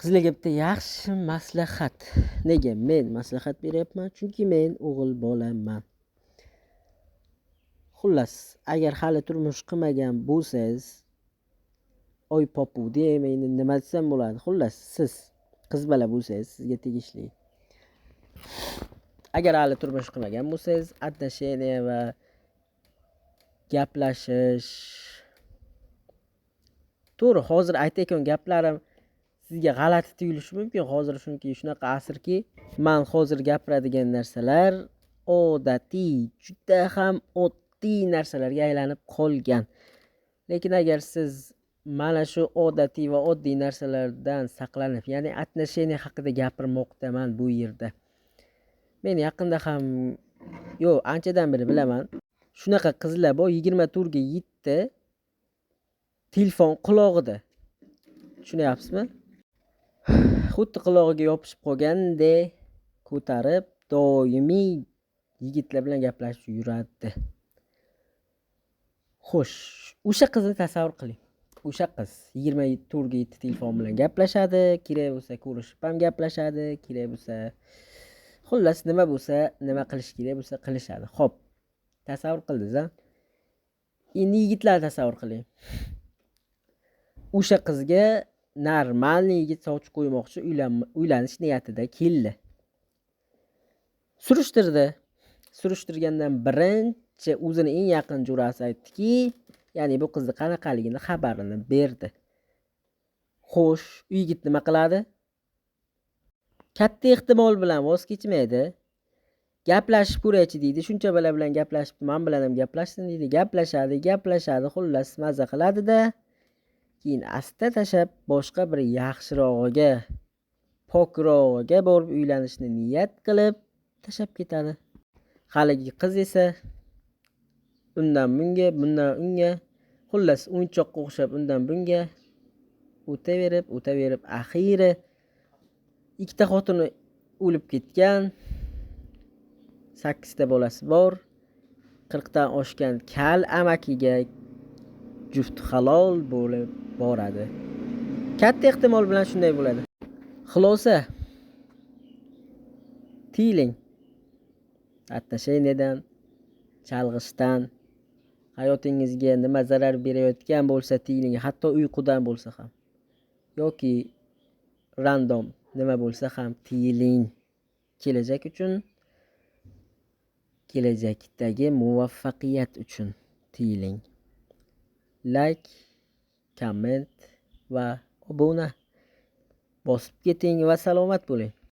Qizlarga bitta yaxshi maslahat. Nega men maslahat beryapman? Chunki men o'g'il bolaman. Xullas, agar hali turmush qilmagan bo'lsangiz, oy popu demayni nima desam bo'ladi. Xullas, siz qiz bola bo'lsangiz, sizga tegishli. Agar hali turmush qilmagan bo'lsangiz, отношения va gaplashish. To'g'ri, hozir aytayotgan gaplarim sizga g'alati tuyulishi mumkin. Hozir chunki shunaqa asrki, men hozir gapiradigan narsalar odatiy, juda ham oddiy narsalarga aylanib qolgan. Lekin agar siz mana shu odatiy va oddiy narsalardan saqlanib, ya'ni отношения haqida gapirmoqdaman bu yerda. Men yaqinda ham, anchadan beri bilaman. Shunaqa qizlar bor, 24 ga yetdi. Telefon qulog'ida. Tushunyapsizmi? Xuddi qulog'iga yopishib qolganda ko'tarib, doimiy yigitlar bilan gaplashib yuradi. Xo'sh, o'sha qizni tasavvur qiling. O'sha qiz 24 ga yetdi telefon bilan gaplashadi, kerak bo'lsa ko'rishib ham gaplashadi, kerak bo'lsa xullas nima bo'lsa, nima qilish kerak bo'lsa qilishadi. Xo'p, tasavvur qildingiz-a? Endi yigitlar tasavvur qiling. O'sha qizga normalniy yigit sochib qo'ymoqchi, uylanish niyatida keldi. Surishtirgandan birinchi o'zini eng yaqin jo'rasi aytdiki, ya'ni bu qizni qanaqaligini xabarini berdi. Xo'sh, u yigit nima qiladi? Katta ehtimol bilan voz kechmaydi. Gaplashib ko'raychi deydi. Shuncha bala bilan gaplashibdi, men bilan ham gaplashsin deydi. Gaplashadi, xullas maza qiladi-da. Keyin asta tashab boshqa bir yaxshirog'iga, pokrog'iga borib uylanishni niyat qilib tashab ketadi. Haligi qiz esa undan bunga, bundan unga, xullas o'yinchoqqa o'xshab undan bunga o'taverib axiri ikkita xotini o'lib ketgan, 8 ta bolasi bor, 40 dan oshgan kal amakiga juft halol bo'lib boradi. Katta ehtimol bilan shunday bo'ladi. Xulosa, tiyiling. Отношениyadan, chalg'ishdan, hayotingizga nima zarar berayotgan bo'lsa tiyiling, hatto uyqudan bo'lsa ham. Yoki random nima bo'lsa ham tiyiling. Kelajak uchun, kelajakdagi muvaffaqiyat uchun tiyiling. Like, komment va obuna bosib keting va salomat bo'ling.